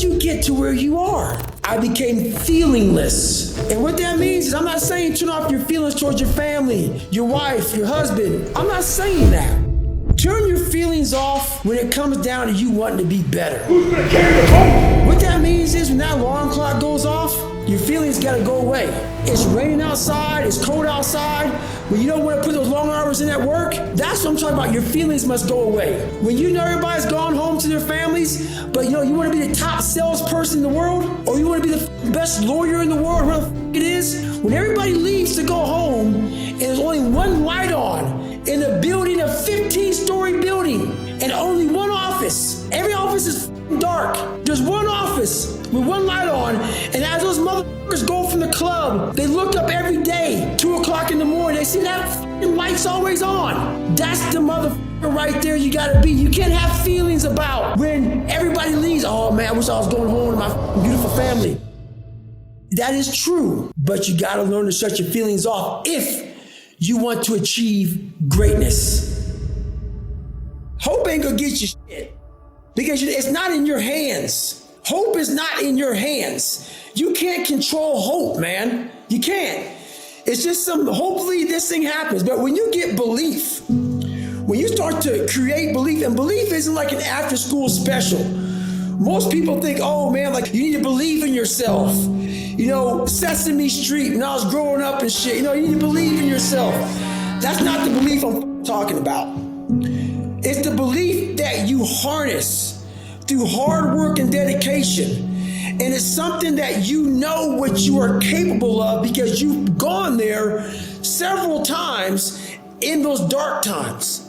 did you get to where you are? I became feelingless. And what that means is I'm not saying turn off your feelings towards your family, your wife, your husband. I'm not saying that. Turn your feelings off when it comes down to you wanting to be better. Who's gonna carry the boat? What that means is when that alarm clock goes off, your feelings gotta go away. It's raining outside, it's cold outside. When you don't want to put those long hours in at work, that's what I'm talking about. Your feelings must go away. When you know everybody's gone home to their families, but you want to be the top salesperson in the world, or you want to be the best lawyer in the world, whatever the it is, when everybody leaves to go home and there's only one light on in a building, a 15-story building, and only one office. Every office is dark. There's one office with one light on, and as those motherfuckers go from the club, they look up every day, 2 o'clock in the morning, they see that light's always on. That's the motherfucker right there you gotta be. You can't have feelings about when everybody leaves. Oh man, I wish I was going home to my beautiful family. That is true, but you gotta learn to shut your feelings off if you want to achieve greatness. Hope ain't gonna get you shit because it's not in your hands. Hope is not in your hands. You can't control hope, man. You can't. It's just hopefully this thing happens. But when you get belief, when you start to create belief, and belief isn't like an after school special. Most people think, oh man, like you need to believe in yourself. Sesame Street, when I was growing up and shit, you need to believe in yourself. That's not the belief I'm talking about. It's the belief that you harness through hard work and dedication. And it's something that you know what you are capable of because you've gone there several times in those dark times.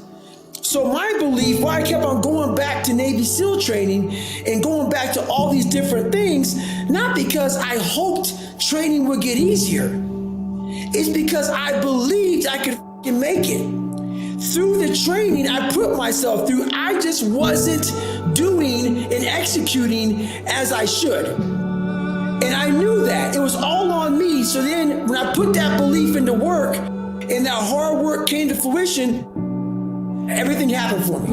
So my belief, why I kept on going back to Navy SEAL training and going back to all these different things, not because I hoped training would get easier. It's because I believed I could make it. Through the training I put myself through, I just wasn't doing and executing as I should. And I knew that. It was all on me. So then when I put that belief into work and that hard work came to fruition, everything happened for me.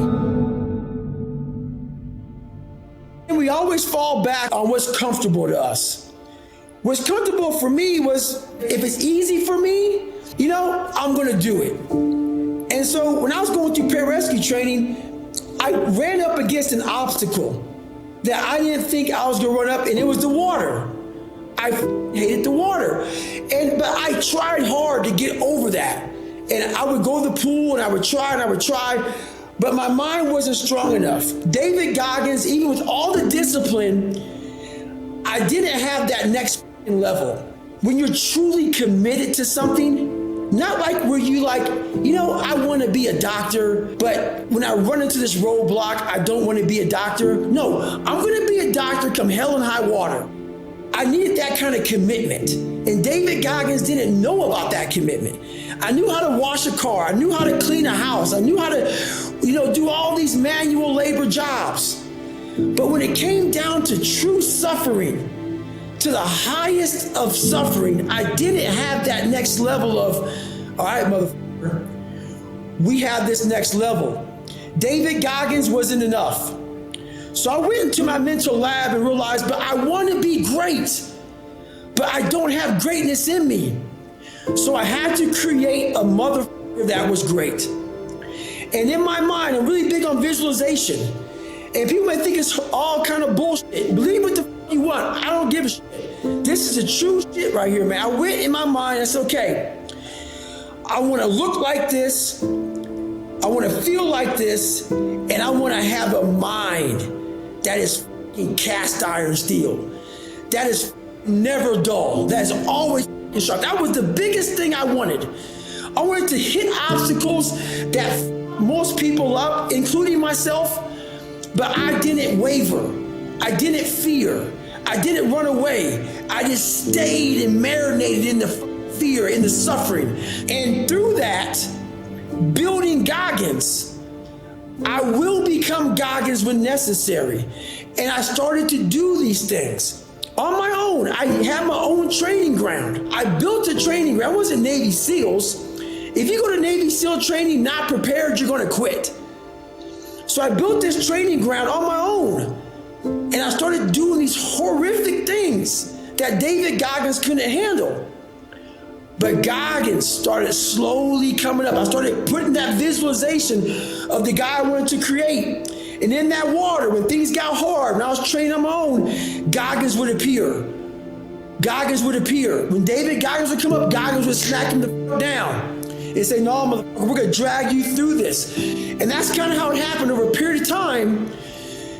And we always fall back on what's comfortable to us. What's comfortable for me was, if it's easy for me, I'm gonna do it. And so when I was going through pararescue training, I ran up against an obstacle that I didn't think I was gonna run up, and it was the water. I hated the water. But I tried hard to get over that. And I would go to the pool and I would try, but my mind wasn't strong enough. David Goggins, even with all the discipline, I didn't have that next level. When you're truly committed to something, not like where you I want to be a doctor, but when I run into this roadblock, I don't want to be a doctor. No, I'm going to be a doctor come hell and high water. I needed that kind of commitment. And David Goggins didn't know about that commitment. I knew how to wash a car. I knew how to clean a house. I knew how to, do all these manual labor jobs. But when it came down to true suffering, to the highest of suffering, I didn't have that next level of, all right, motherfucker, we have this next level. David Goggins wasn't enough. So I went into my mental lab and realized, but I want to be great, but I don't have greatness in me. So I had to create a motherfucker that was great. And in my mind, I'm really big on visualization. And people might think it's all kind of bullshit. Believe what the fuck you want. I don't give a shit. This is the true shit right here, man. I went in my mind, I said, okay, I want to look like this. I want to feel like this. And I want to have a mind that is fucking cast iron steel. That is never dull. That is always sharp. That was the biggest thing I wanted. I wanted to hit obstacles that most people love, including myself, but I didn't waver. I didn't fear. I didn't run away. I just stayed and marinated in the fear, in the suffering. And through that, building Goggins, I will become Goggins when necessary. And I started to do these things on my own. I had my own training ground. I built a training ground. I wasn't Navy SEALs. If you go to Navy SEAL training not prepared, you're going to quit. So I built this training ground on my own. And I started doing these horrific things that David Goggins couldn't handle. But Goggins started slowly coming up. I started putting that visualization of the guy I wanted to create. And in that water, when things got hard, and I was training on my own, Goggins would appear. Goggins would appear. When David Goggins would come up, Goggins would smack him the down and say, no, motherfucker, we're gonna drag you through this. And that's kind of how it happened over a period of time.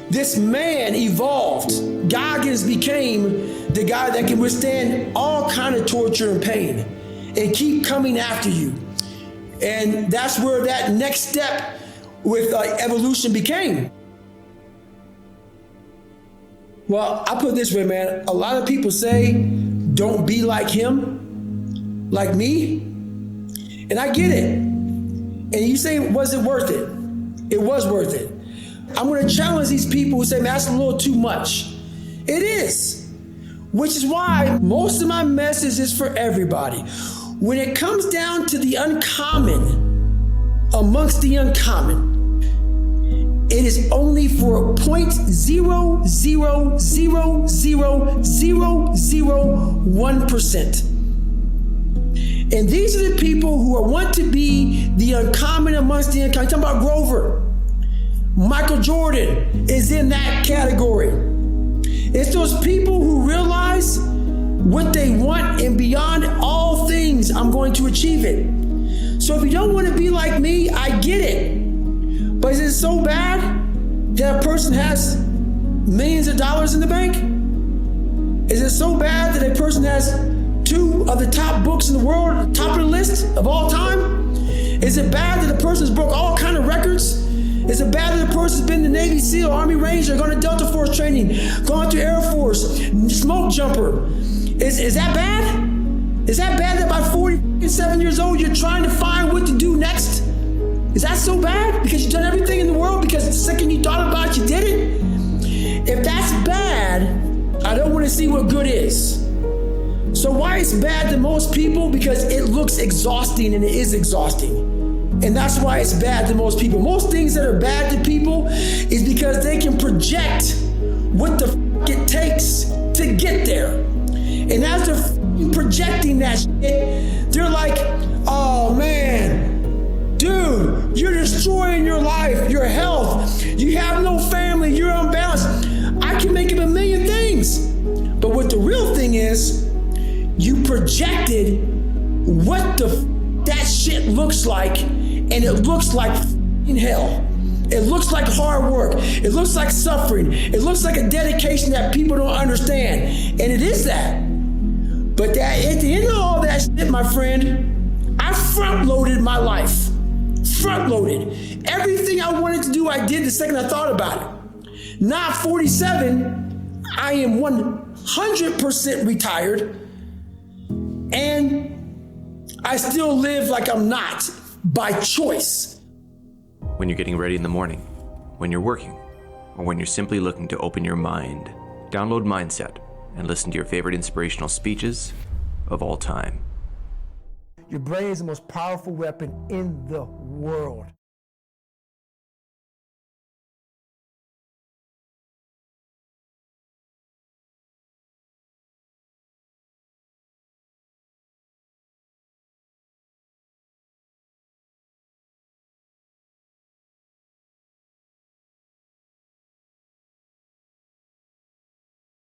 This man evolved. Goggins became the guy that can withstand all kind of torture and pain and keep coming after you. And that's where that next step with evolution became. Well, I put it this way, man. A lot of people say, don't be like him, like me. And I get it. And you say, was it worth it? It was worth it. I'm going to challenge these people who say, man, that's a little too much. It is. Which is why most of my message is for everybody. When it comes down to the uncommon amongst the uncommon, it is only for 0.0000001%. And these are the people who want to be the uncommon amongst the uncommon. I'm talking about Grover. Michael Jordan is in that category. It's those people who realize what they want, and beyond all things, I'm going to achieve it. So if you don't want to be like me, I get it. But is it so bad that a person has millions of dollars in the bank? Is it so bad that a person has 2 of the top books in the world, top of the list of all time? Is it bad that a person's broke all kind of records? Is it bad that a person's been the Navy SEAL, Army Ranger, gone to Delta Force training, gone to Air Force, smoke jumper? Is that bad? Is that bad that by 47 years old, you're trying to find what to do next? Is that so bad? Because you've done everything in the world, because the second you thought about it, you did it? If that's bad, I don't want to see what good is. So why it's bad to most people? Because it looks exhausting, and it is exhausting. And that's why it's bad to most people. Most things that are bad to people is because they can project what the fuck it takes to get there. And as they're projecting that shit, they're like, oh man, dude, you're destroying your life, your health. You have no family, you're unbalanced. I can make up a million things. But what the real thing is, you projected what that shit looks like, and it looks like hell. It looks like hard work. It looks like suffering. It looks like a dedication that people don't understand. And it is that. But that at the end of all that shit, my friend, I front-loaded my life. Front-loaded. Everything I wanted to do, I did the second I thought about it. Now at 47, I am 100% retired. And I still live like I'm not, by choice. When you're getting ready in the morning, when you're working, or when you're simply looking to open your mind, download Mindset and listen to your favorite inspirational speeches of all time. Your brain is the most powerful weapon in the world.